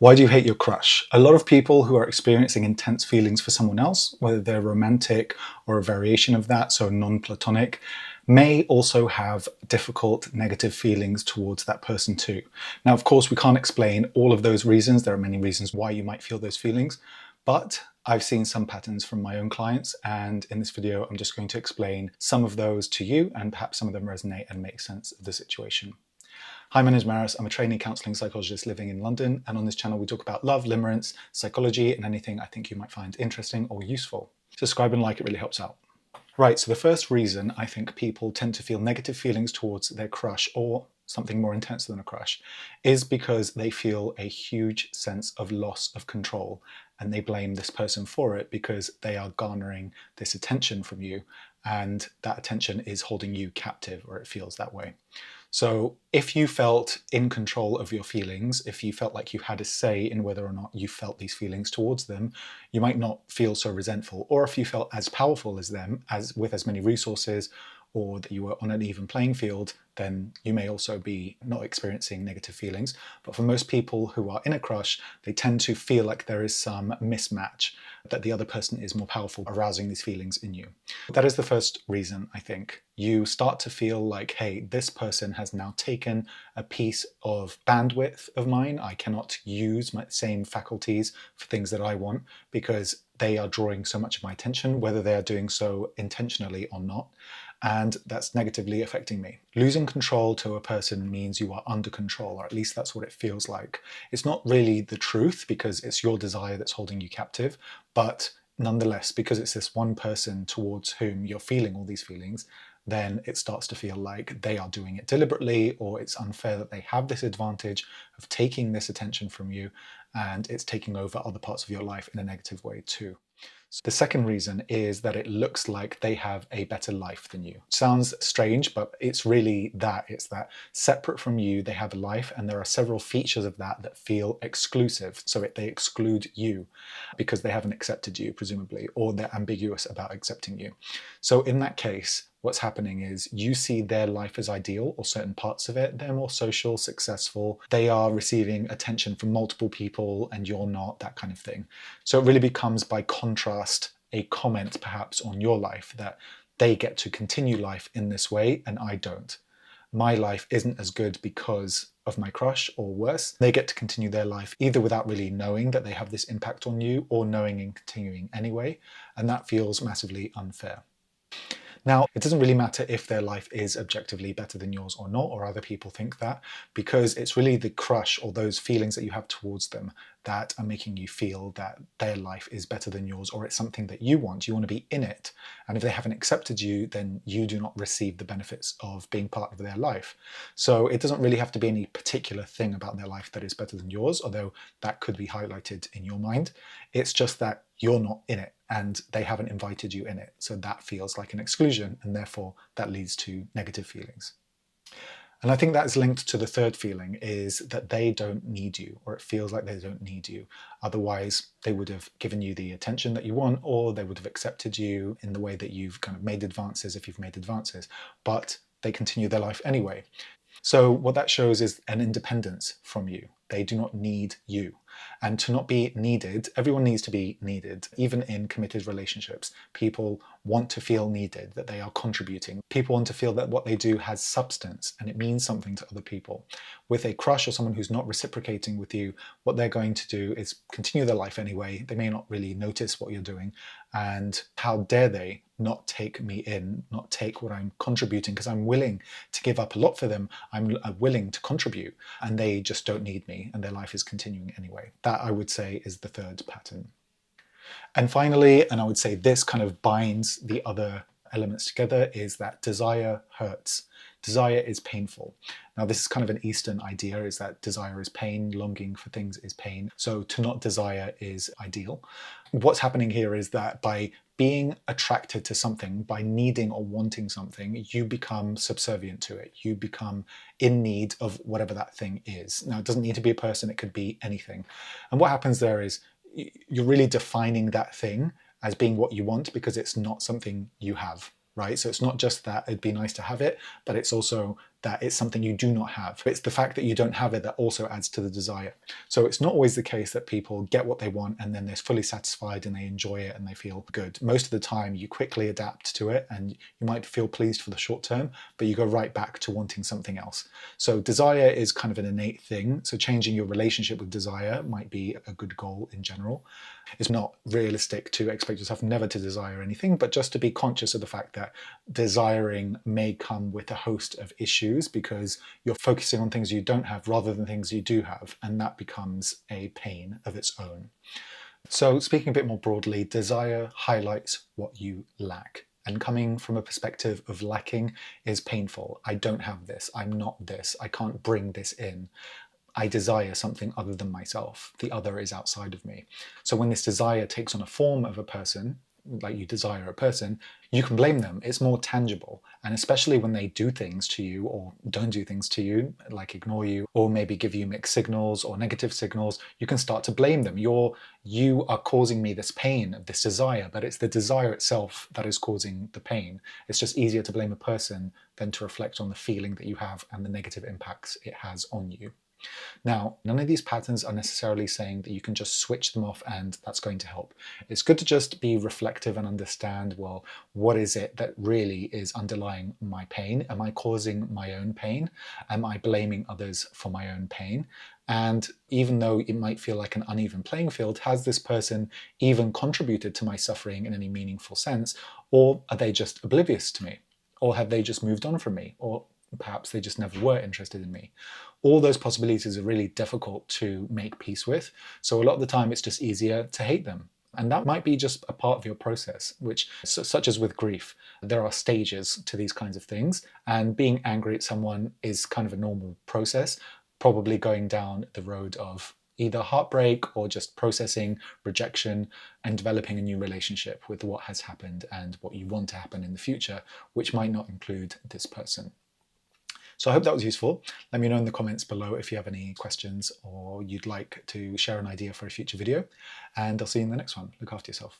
Why do you hate your crush? A lot of people who are experiencing intense feelings for someone else, whether they're romantic or a variation of that, so non-platonic, may also have difficult negative feelings towards that person too. Now, of course, we can't explain all of those reasons. There are many reasons why you might feel those feelings, but I've seen some patterns from my own clients, and in this video, I'm just going to explain some of those to you, and perhaps some of them resonate and make sense of the situation. Hi, my name is Maris. I'm a trainee counselling psychologist living in London, and on this channel we talk about love, limerence, psychology, and anything I think you might find interesting or useful. Subscribe and like, it really helps out. Right, so the first reason I think people tend to feel negative feelings towards their crush, or something more intense than a crush, is because they feel a huge sense of loss of control, and they blame this person for it because they are garnering this attention from you, and that attention is holding you captive, or it feels that way. So if you felt in control of your feelings, if you felt like you had a say in whether or not you felt these feelings towards them, you might not feel so resentful. Or if you felt as powerful as them, as with as many resources, or that you were on an even playing field, then you may also be not experiencing negative feelings. But for most people who are in a crush, they tend to feel like there is some mismatch, that the other person is more powerful, arousing these feelings in you. That is the first reason, I think. You start to feel like, hey, this person has now taken a piece of bandwidth of mine. I cannot use my same faculties for things that I want because they are drawing so much of my attention, whether they are doing so intentionally or not. And that's negatively affecting me. Losing control to a person means you are under control, or at least that's what it feels like. It's not really the truth because it's your desire that's holding you captive, but nonetheless, because it's this one person towards whom you're feeling all these feelings, then it starts to feel like they are doing it deliberately, or it's unfair that they have this advantage of taking this attention from you, and it's taking over other parts of your life in a negative way too. So the second reason is that it looks like they have a better life than you. Sounds strange, but it's really that. It's that separate from you, they have a life, and there are several features of that that feel exclusive. So they exclude you because they haven't accepted you, presumably, or they're ambiguous about accepting you. So in that case, what's happening is you see their life as ideal, or certain parts of it. They're more social, successful. They are receiving attention from multiple people and you're not, that kind of thing. So it really becomes, by contrast, a comment perhaps on your life, that they get to continue life in this way and I don't. My life isn't as good because of my crush, or worse, they get to continue their life either without really knowing that they have this impact on you, or knowing and continuing anyway. And that feels massively unfair. Now, it doesn't really matter if their life is objectively better than yours or not, or other people think that, because it's really the crush or those feelings that you have towards them that are making you feel that their life is better than yours, or it's something that you want. You want to be in it. And if they haven't accepted you, then you do not receive the benefits of being part of their life. So it doesn't really have to be any particular thing about their life that is better than yours, although that could be highlighted in your mind. It's just that you're not in it and they haven't invited you in it. So that feels like an exclusion, and therefore that leads to negative feelings. And I think that is linked to the third feeling, is that they don't need you, or it feels like they don't need you. Otherwise, they would have given you the attention that you want, or they would have accepted you in the way that you've kind of made advances, if you've made advances, but they continue their life anyway. So what that shows is an independence from you. They do not need you. And to not be needed, everyone needs to be needed. Even in committed relationships, people want to feel needed, that they are contributing. People want to feel that what they do has substance and it means something to other people. With a crush or someone who's not reciprocating with you, what they're going to do is continue their life anyway. They may not really notice what you're doing. And how dare they not take me in, not take what I'm contributing, because I'm willing to give up a lot for them. I'm willing to contribute, and they just don't need me, and their life is continuing anyway. That, I would say, is the third pattern. And finally, and I would say this kind of binds the other elements together, is that desire hurts. Desire is painful. Now, this is kind of an Eastern idea, is that desire is pain, longing for things is pain. So to not desire is ideal. What's happening here is that by being attracted to something, by needing or wanting something, you become subservient to it. You become in need of whatever that thing is. Now, it doesn't need to be a person, it could be anything. And what happens there is you're really defining that thing as being what you want, because it's not something you have, right? So it's not just that it'd be nice to have it, but it's also that it's something you do not have. It's the fact that you don't have it that also adds to the desire. So it's not always the case that people get what they want and then they're fully satisfied and they enjoy it and they feel good. Most of the time you quickly adapt to it and you might feel pleased for the short term, but you go right back to wanting something else. So desire is kind of an innate thing. So changing your relationship with desire might be a good goal in general. It's not realistic to expect yourself never to desire anything, but just to be conscious of the fact that desiring may come with a host of issues because you're focusing on things you don't have rather than things you do have, and that becomes a pain of its own. So speaking a bit more broadly, desire highlights what you lack. And coming from a perspective of lacking is painful. I don't have this. I'm not this. I can't bring this in. I desire something other than myself. The other is outside of me. So when this desire takes on a form of a person, like you desire a person, you can blame them. It's more tangible. And especially when they do things to you or don't do things to you, like ignore you, or maybe give you mixed signals or negative signals, you can start to blame them. You are causing me this pain, this desire, but it's the desire itself that is causing the pain. It's just easier to blame a person than to reflect on the feeling that you have and the negative impacts it has on you. Now, none of these patterns are necessarily saying that you can just switch them off and that's going to help. It's good to just be reflective and understand, well, what is it that really is underlying my pain? Am I causing my own pain? Am I blaming others for my own pain? And even though it might feel like an uneven playing field, has this person even contributed to my suffering in any meaningful sense? Or are they just oblivious to me? Or have they just moved on from me? Or perhaps they just never were interested in me. All those possibilities are really difficult to make peace with. So a lot of the time it's just easier to hate them. And that might be just a part of your process, which, such as with grief, there are stages to these kinds of things. And being angry at someone is kind of a normal process, probably going down the road of either heartbreak or just processing rejection and developing a new relationship with what has happened and what you want to happen in the future, which might not include this person. So I hope that was useful. Let me know in the comments below if you have any questions or you'd like to share an idea for a future video. And I'll see you in the next one. Look after yourself.